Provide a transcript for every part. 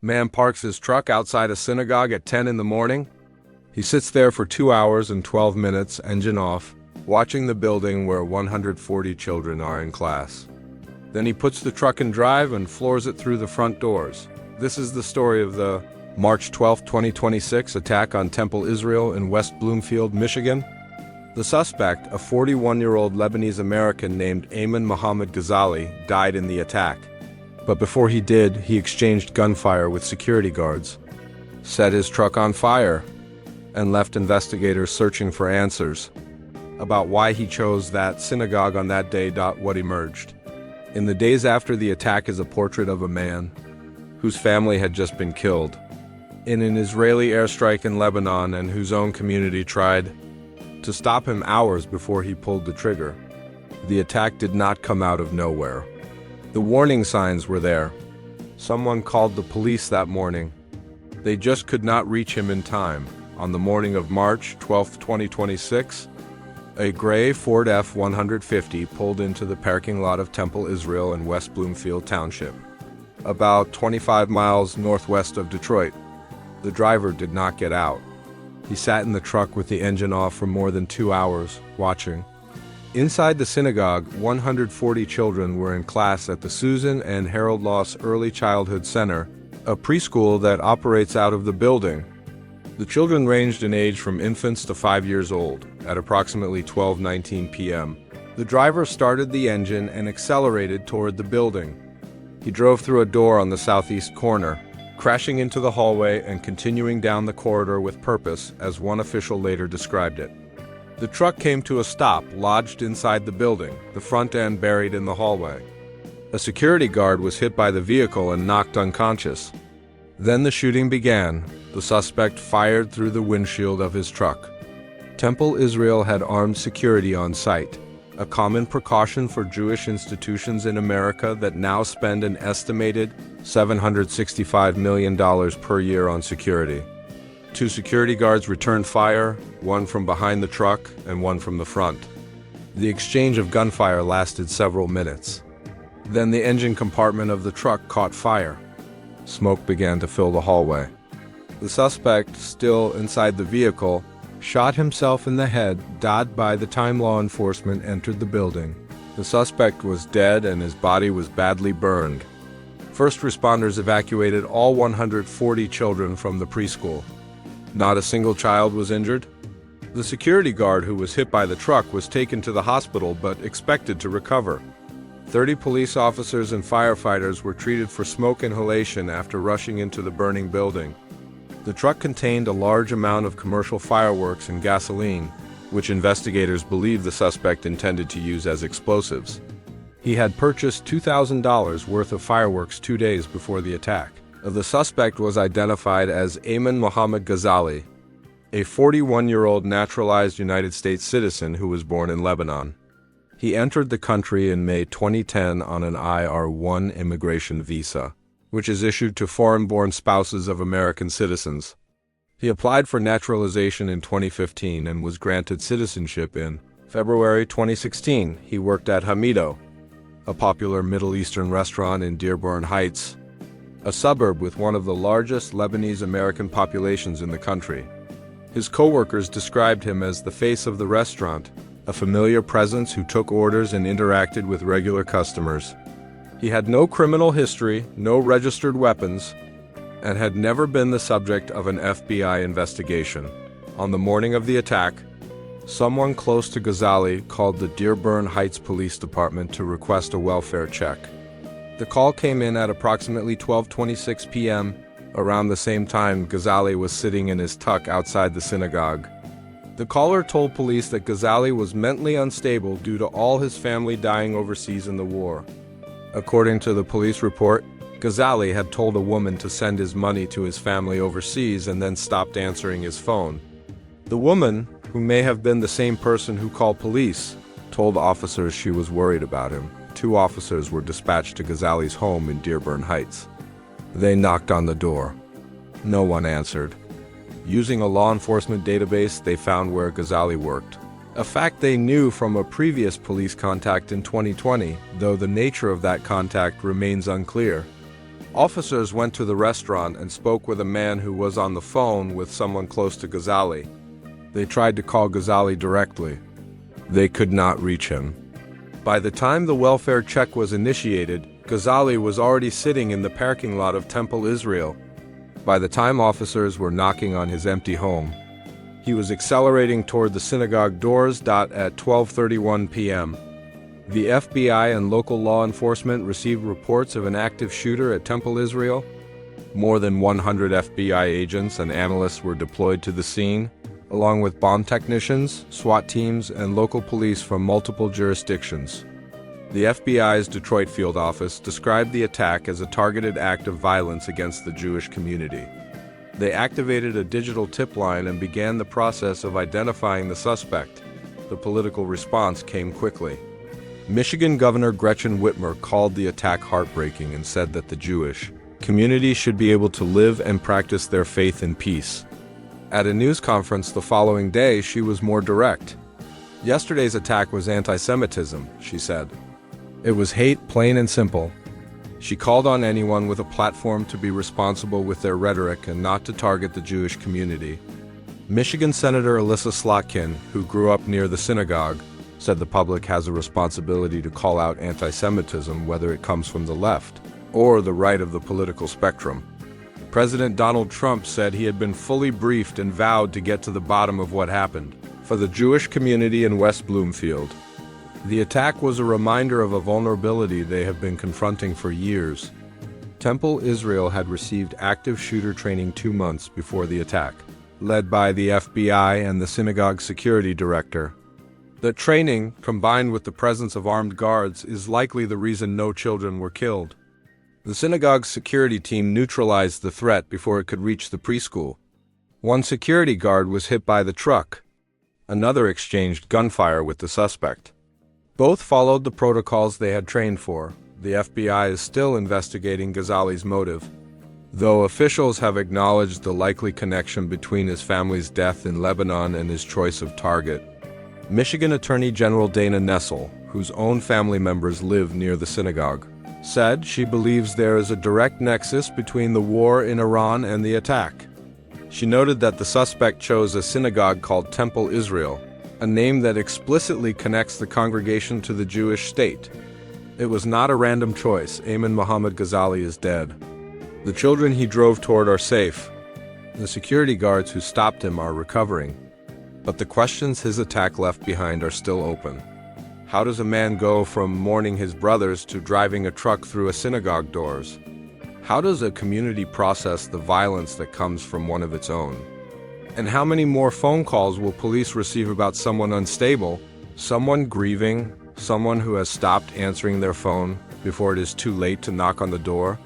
Man parks his truck outside a synagogue at 10 in the morning. He sits there for 2 hours and 12 minutes, engine off, watching the building where 140 children are in class. Then he puts the truck in drive and floors it through the front doors. This is the story of the March 12, 2026 attack on Temple Israel in West Bloomfield, Michigan. The suspect, a 41-year-old Lebanese-American named Ayman Mohamad Ghazali, died in the attack. But before he did, he exchanged gunfire with security guards, set his truck on fire, and left investigators searching for answers about why he chose that synagogue on that day. What emerged in the days after the attack is a portrait of a man whose family had just been killed in an Israeli airstrike in Lebanon and whose own community tried to stop him hours before he pulled the trigger. The attack did not come out of nowhere. The warning signs were there. Someone called the police that morning. They just could not reach him in time. On the morning of March 12, 2026, a gray Ford F-150 pulled into the parking lot of Temple Israel in West Bloomfield Township, about 25 miles northwest of Detroit. The driver did not get out. He sat in the truck with the engine off for more than 2 hours, watching. Inside the synagogue, 140 children were in class at the Susan and Harold Loss Early Childhood Center, a preschool that operates out of the building. The children ranged in age from infants to 5 years old. At approximately 12:19 p.m., the driver started the engine and accelerated toward the building. He drove through a door on the southeast corner, crashing into the hallway and continuing down the corridor with purpose, as one official later described it. The truck came to a stop, lodged inside the building, the front end buried in the hallway. A security guard was hit by the vehicle and knocked unconscious. Then the shooting began. The suspect fired through the windshield of his truck. Temple Israel had armed security on site, a common precaution for Jewish institutions in America that now spend an estimated $765 million per year on security. 2 security guards returned fire, one from behind the truck and one from the front. The exchange of gunfire lasted several minutes. Then the engine compartment of the truck caught fire. Smoke began to fill the hallway. The suspect, still inside the vehicle, shot himself in the head. By the time law enforcement entered the building, the suspect was dead and his body was badly burned. First responders evacuated all 140 children from the preschool. Not a single child was injured. The security guard who was hit by the truck was taken to the hospital but expected to recover. 30 police officers and firefighters were treated for smoke inhalation after rushing into the burning building. The truck contained a large amount of commercial fireworks and gasoline, which investigators believe the suspect intended to use as explosives. He had purchased $2,000 worth of fireworks 2 days before the attack. The suspect was identified as Ayman Mohamad Ghazali, a 41-year-old naturalized United States citizen who was born in Lebanon. He entered the country in May 2010 on an IR-1 immigration visa, which is issued to foreign-born spouses of American citizens. He applied for naturalization in 2015 and was granted citizenship in February 2016. He worked at Hamido, a popular Middle Eastern restaurant in Dearborn Heights, a suburb with one of the largest Lebanese-American populations in the country. His co-workers described him as the face of the restaurant, a familiar presence who took orders and interacted with regular customers. He had no criminal history, no registered weapons, and had never been the subject of an FBI investigation. On the morning of the attack, someone close to Gazali called the Dearborn Heights Police Department to request a welfare check. The call came in at approximately 12:26 p.m. Around the same time, Gazali was sitting in his truck outside the synagogue. The caller told police that Gazali was mentally unstable due to all his family dying overseas in the war. According to the police report, Gazali had told a woman to send his money to his family overseas and then stopped answering his phone. The woman, who may have been the same person who called police, told officers she was worried about him. 2 officers were dispatched to Ghazali's home in Dearborn Heights. They knocked on the door. No one answered. Using a law enforcement database, they found where Ghazali worked, a fact they knew from a previous police contact in 2020, though the nature of that contact remains unclear. Officers went to the restaurant and spoke with a man who was on the phone with someone close to Ghazali. They tried to call Ghazali directly. They could not reach him. By the time the welfare check was initiated, Ghazali was already sitting in the parking lot of Temple Israel. By the time officers were knocking on his empty home, he was accelerating toward the synagogue doors. At 12:31 p.m., the FBI and local law enforcement received reports of an active shooter at Temple Israel. More than 100 FBI agents and analysts were deployed to the scene, along with bomb technicians, SWAT teams, and local police from multiple jurisdictions. The FBI's Detroit field office described the attack as a targeted act of violence against the Jewish community. They activated a digital tip line and began the process of identifying the suspect. The political response came quickly. Michigan Governor Gretchen Whitmer called the attack heartbreaking and said that the Jewish community should be able to live and practice their faith in peace. At a news conference the following day, she was more direct. Yesterday's attack was anti-Semitism, she said. It was hate, plain and simple. She called on anyone with a platform to be responsible with their rhetoric and not to target the Jewish community. Michigan Senator Elissa Slotkin, who grew up near the synagogue, said the public has a responsibility to call out anti-Semitism whether it comes from the left or the right of the political spectrum. President Donald Trump said he had been fully briefed and vowed to get to the bottom of what happened for the Jewish community in West Bloomfield. The attack was a reminder of a vulnerability they have been confronting for years. Temple Israel had received active shooter training 2 months before the attack, led by the FBI and the synagogue security director. The training, combined with the presence of armed guards, is likely the reason no children were killed. The synagogue's security team neutralized the threat before it could reach the preschool. One security guard was hit by the truck. Another exchanged gunfire with the suspect. Both followed the protocols they had trained for. The FBI is still investigating Ghazali's motive, though officials have acknowledged the likely connection between his family's death in Lebanon and his choice of target. Michigan Attorney General Dana Nessel, whose own family members live near the synagogue, said she believes there is a direct nexus between the war in Iran and the attack. She noted that the suspect chose a synagogue called Temple Israel, a name that explicitly connects the congregation to the Jewish state. It was not a random choice. Ayman Mohamad Ghazali is dead. The children he drove toward are safe. The security guards who stopped him are recovering. But the questions his attack left behind are still open. How does a man go from mourning his brothers to driving a truck through a synagogue doors? How does a community process the violence that comes from one of its own? And how many more phone calls will police receive about someone unstable, someone grieving, someone who has stopped answering their phone before it is too late to knock on the door?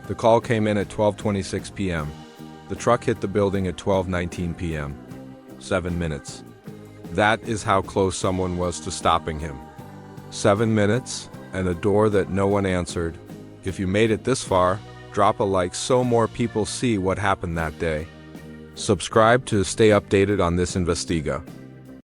The call came in at 12:26 p.m. The truck hit the building at 12:19 p.m. 7 minutes. That is how close someone was to stopping him. 7 minutes, and a door that no one answered. If you made it this far, drop a like so more people see what happened that day. Subscribe to stay updated on this Investiga.